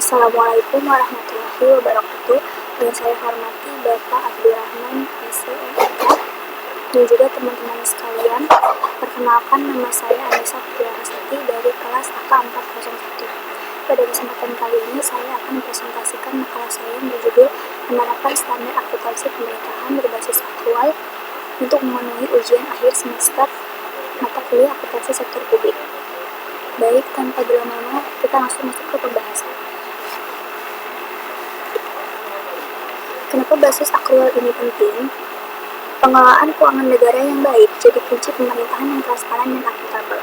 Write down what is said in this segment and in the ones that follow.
Assalamualaikum warahmatullahi wabarakatuh. Yang saya hormati Bapak Abdurrahman SMK dan juga teman-teman sekalian. Perkenalkan, nama saya Anissa Putriarasati dari kelas AK 401. Pada kesempatan kali ini saya akan mempresentasikan makalah saya yang berjudul Penerapan Standar Akuntansi Pemerintahan Berbasis Aktual untuk memenuhi ujian akhir semester mata kuliah akuntansi sektor publik. Baik, tanpa berlama-lama kita langsung masuk ke pembahasan. Kenapa basis akrual ini penting? Pengelolaan keuangan negara yang baik jadi kunci pemerintahan yang transparan dan akuntabel.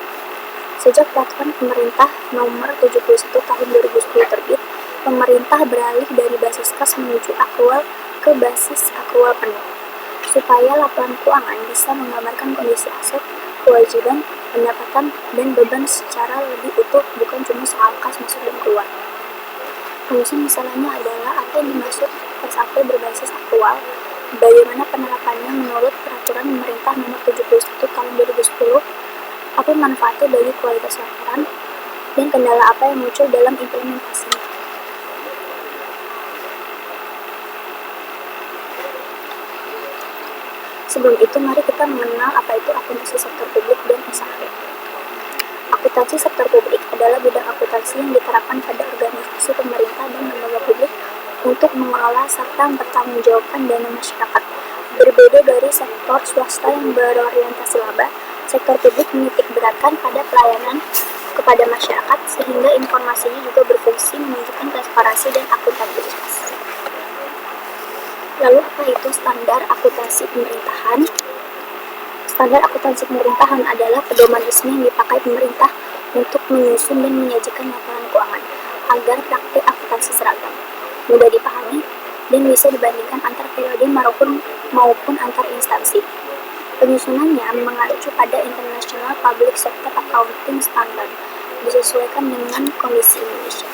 Sejak Peraturan Pemerintah Nomor 71 Tahun 2010 terbit, pemerintah beralih dari basis kas menuju akrual ke basis akrual penuh, supaya laporan keuangan bisa menggambarkan kondisi aset, kewajiban, pendapatan, dan beban secara lebih utuh, bukan cuma soal kas masuk dan keluar. Rumusan misalnya adalah apa yang dimaksud SAP berbasis aktual, bagaimana penerapannya menurut Peraturan Pemerintah Nomor 71 Tahun 2010, apa manfaatnya bagi kualitas laporan, dan kendala apa yang muncul dalam implementasinya. Sebelum itu, mari kita mengenal apa itu akuntansi sektor publik dan SAP. Akuntansi sektor publik adalah bidang akuntansi yang diterapkan pada organisasi pemerintah dan lembaga publik untuk mengelola serta mempertanggungjawabkan dana masyarakat. Berbeda dari sektor swasta yang berorientasi laba, sektor publik menitik beratkan pada pelayanan kepada masyarakat sehingga informasinya juga berfungsi menunjukkan transparansi dan akuntabilitas. Lalu apa itu standar akuntansi pemerintahan? Standar akuntansi pemerintahan adalah pedoman resmi yang dipakai pemerintah untuk menyusun dan menyajikan laporan keuangan agar praktik akuntansi seragam, mudah dipahami, dan bisa dibandingkan antar periode maupun antar instansi. Penyusunannya mengacu pada International Public Sector Accounting Standard, disesuaikan dengan kondisi Indonesia.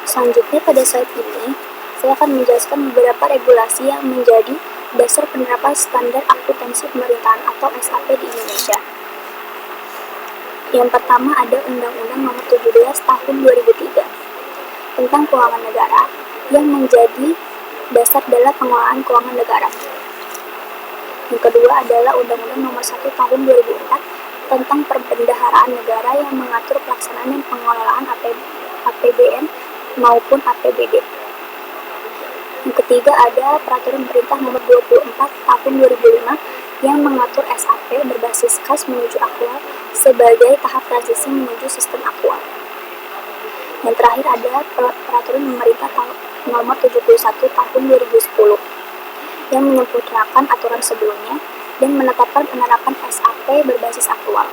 Selanjutnya, pada slide ini saya akan menjelaskan beberapa regulasi yang menjadi dasar penerapan standar akuntansi pemerintahan atau SAP di Indonesia. Yang pertama ada Undang-Undang Nomor 17 Tahun 2003 tentang Keuangan Negara yang menjadi dasar dalam pengelolaan keuangan negara. Yang kedua adalah Undang-Undang Nomor 1 Tahun 2004 tentang Perbendaharaan Negara yang mengatur pelaksanaan dan pengelolaan APBN maupun APBD. Yang ketiga ada Peraturan Pemerintah Nomor 24 Tahun 2005 yang mengatur SAP berbasis kas menuju aktual sebagai tahap transisi menuju sistem aktual. Yang terakhir ada Peraturan Pemerintah Nomor 71 Tahun 2010 yang menyempurnakan aturan sebelumnya dan menetapkan penerapan SAP berbasis aktual.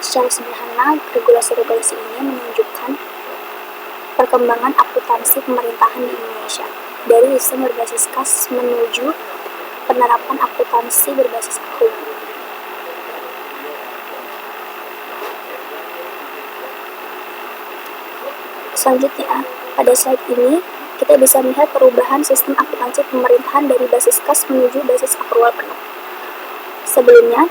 Secara sederhana, regulasi-regulasi ini menunjukkan perkembangan akuntansi pemerintahan di Indonesia dari sistem berbasis kas menuju penerapan akuntansi berbasis aktual. Selanjutnya, pada slide ini kita bisa melihat perubahan sistem akuntansi pemerintahan dari basis kas menuju basis akrual penuh. Sebelumnya,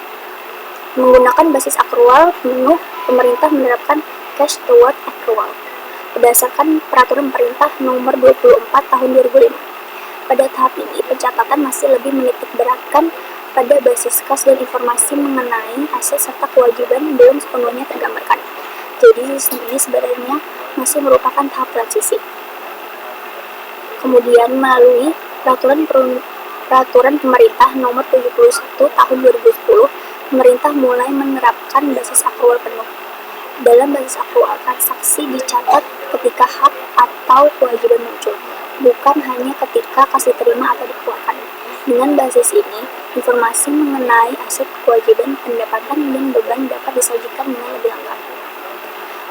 menggunakan basis akrual penuh, pemerintah menerapkan cash toward accrual berdasarkan Peraturan Pemerintah Nomor 24 Tahun 2005. Pada tahap ini, pencatatan masih lebih menitik beratkan pada basis kas dan informasi mengenai aset serta kewajiban belum sepenuhnya tergambarkan. Jadi, sistem ini sebenarnya masih merupakan tahap transisi. Kemudian, melalui Peraturan Pemerintah Nomor 71 Tahun 2010, pemerintah mulai menerapkan basis akrual penuh. Dalam basis akrual, transaksi dicatat ketika hak atau kewajiban muncul, bukan hanya ketika kas diterima atau dikeluarkan. Dengan basis ini, informasi mengenai aset, kewajiban, pendapatan, dan beban dapat disajikan dengan lebih lengkap.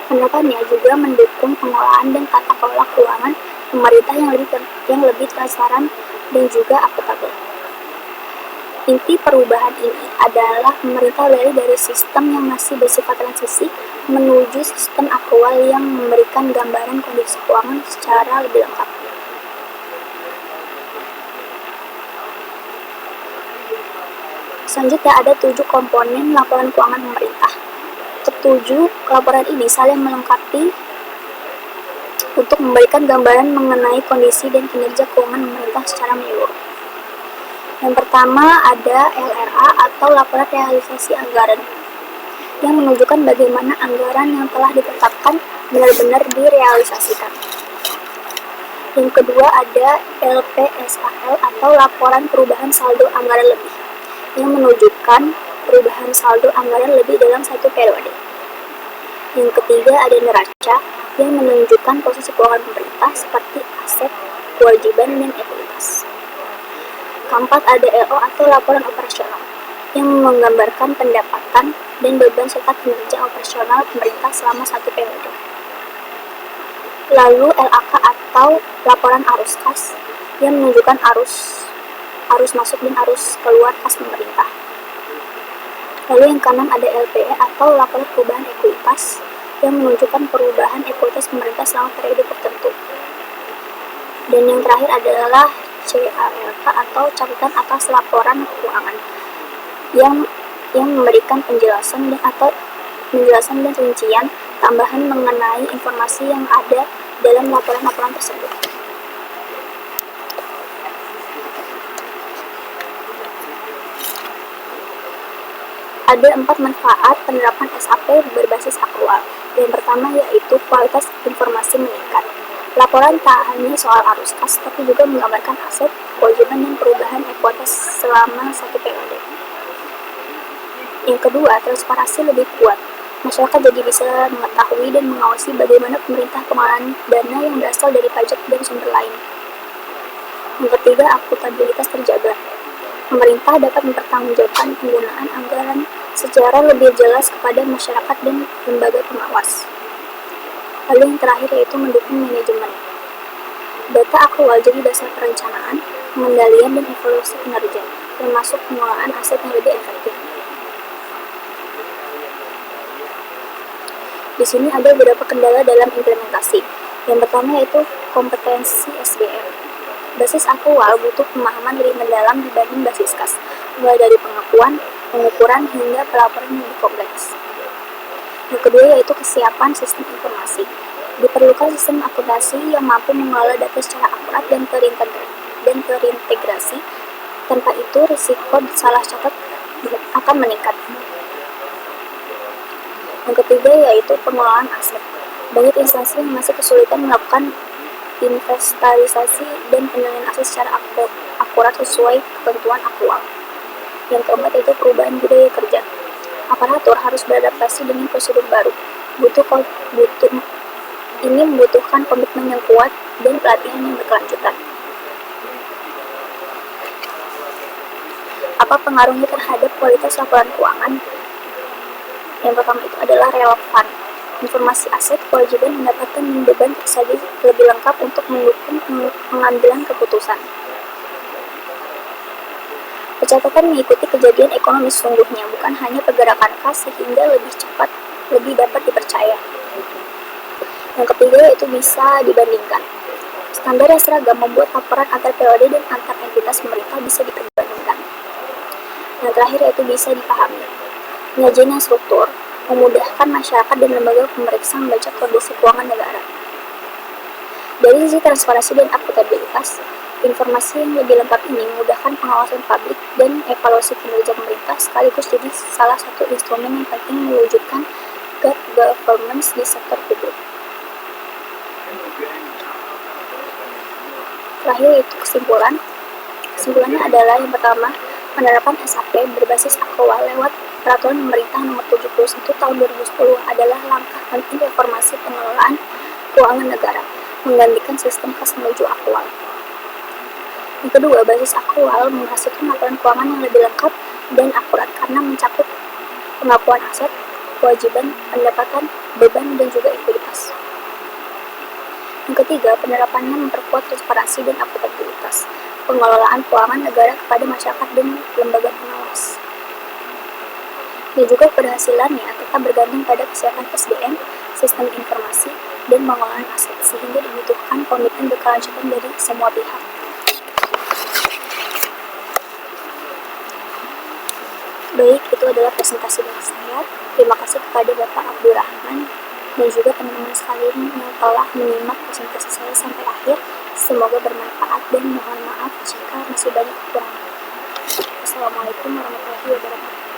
Penerapannya juga mendukung pengelolaan dan tata kelola keuangan pemerintah yang lebih transparan dan juga akuntabel. Inti perubahan ini adalah pemerintah beralih dari sistem yang masih bersifat transisi menuju sistem aktual yang memberikan gambaran kondisi keuangan secara lebih lengkap. Selanjutnya ada 7 komponen laporan keuangan pemerintah. Ketujuh, laporan ini saling melengkapi untuk memberikan gambaran mengenai kondisi dan kinerja keuangan pemerintah secara menyeluruh. Yang pertama ada LRA atau Laporan Realisasi Anggaran, yang menunjukkan bagaimana anggaran yang telah ditetapkan benar-benar direalisasikan. Yang kedua ada LPSAL atau Laporan Perubahan Saldo Anggaran Lebih, yang menunjukkan perubahan saldo anggaran lebih dalam satu periode. Yang ketiga ada neraca, yang menunjukkan posisi keuangan pemerintah seperti aset, kewajiban, dan ekuitas. Keempat ada LO atau Laporan Operasional, yang menggambarkan pendapatan dan beban serta kinerja operasional pemerintah selama satu periode. Lalu LAK atau Laporan Arus Kas, yang menunjukkan arus masuk dan arus keluar kas pemerintah. Lalu yang keenam ada LPE atau Laporan Perubahan Ekuitas, yang menunjukkan perubahan ekuitas pemerintah selama periode tertentu. Dan yang terakhir adalah CALK atau Catatan Atas Laporan Keuangan, yang memberikan penjelasan dan rincian tambahan mengenai informasi yang ada dalam laporan-laporan tersebut. Ada 4 manfaat penerapan SAP berbasis akrual. Yang pertama yaitu kualitas informasi meningkat. Laporan tak hanya soal arus kas, tapi juga menggambarkan aset, kewajiban, dan perubahan ekuitas selama satu periode. Yang kedua, transparansi lebih kuat. Masyarakat jadi bisa mengetahui dan mengawasi bagaimana pemerintah pengelolaan dana yang berasal dari pajak dan sumber lain. Yang ketiga, akuntabilitas terjaga. Pemerintah dapat mempertanggungjawabkan penggunaan anggaran secara lebih jelas kepada masyarakat dan lembaga pengawas. Lalu yang terakhir yaitu mendukung manajemen. Data akrual jadi dasar perencanaan, pengendalian, dan evaluasi kinerja, termasuk pengelolaan aset yang lebih efektif. Di sini ada beberapa kendala dalam implementasi. Yang pertama yaitu kompetensi SDM. Basis akrual butuh pemahaman lebih mendalam dibanding basis kas, mulai dari pengakuan, pengukuran, hingga pelaporan yang lebih kompleks. Yang kedua yaitu kesiapan sistem informasi. Diperlukan sistem akuntansi yang mampu mengelola data secara akurat dan terintegrasi. Tanpa itu, risiko salah catat akan meningkat. Yang ketiga yaitu pengelolaan aset. Banyak instansi yang masih kesulitan melakukan inventarisasi dan penilaian aset secara akurat sesuai ketentuan akrual. Yang keempat yaitu perubahan budaya kerja. Aparatur harus beradaptasi dengan prosedur baru. Ini membutuhkan komitmen yang kuat dan pelatihan yang berkelanjutan. Apa pengaruhnya terhadap kualitas laporan keuangan? Yang pertama itu adalah relevan. Informasi aset, kewajiban, pendapatan, dan beban tersaji lebih lengkap untuk mendukung pengambilan keputusan. Pencatatan mengikuti kejadian ekonomi sesungguhnya, bukan hanya pergerakan kas, sehingga lebih dapat dipercaya. Yang ketiga yaitu bisa dibandingkan. Standar yang seragam membuat laporan antar periode dan antar entitas pemerintah bisa diperbandingkan. Yang terakhir yaitu bisa dipahami. Penyajian yang struktur memudahkan masyarakat dan lembaga pemeriksa membaca kondisi keuangan negara. Dari sisi transparansi dan akuntabilitas, informasi yang lebih lengkap ini memudahkan pengawasan publik dan evaluasi kinerja pemerintah, sekaligus jadi salah satu instrumen yang penting mewujudkan good governance di sektor publik. Terakhir itu kesimpulan. Kesimpulannya adalah yang pertama, penerapan SAP berbasis akrual lewat Peraturan Pemerintah Nomor 71 Tahun 2010 adalah langkah penting reformasi pengelolaan keuangan negara, menggantikan sistem kas menuju akrual. Yang kedua, basis akrual menghasilkan laporan keuangan yang lebih lengkap dan akurat karena mencakup pengakuan aset, kewajiban, pendapatan, beban, dan juga ekuitas. Yang ketiga, penerapannya memperkuat transparansi dan akuntabilitas pengelolaan keuangan negara kepada masyarakat dan lembaga pengawas. Dan juga keberhasilannya tetap bergantung pada kesiapan SDM, sistem informasi, dan pengelolaan aset, sehingga dibutuhkan komitmen berkelanjutan dari semua pihak. Baik, itu adalah presentasi dari saya. Terima kasih kepada Bapak Abdurrahman dan juga teman-teman sekalian yang telah menyimak presentasi saya sampai akhir. Semoga bermanfaat dan mohon maaf jika masih banyak kekurangan. Assalamualaikum warahmatullahi wabarakatuh.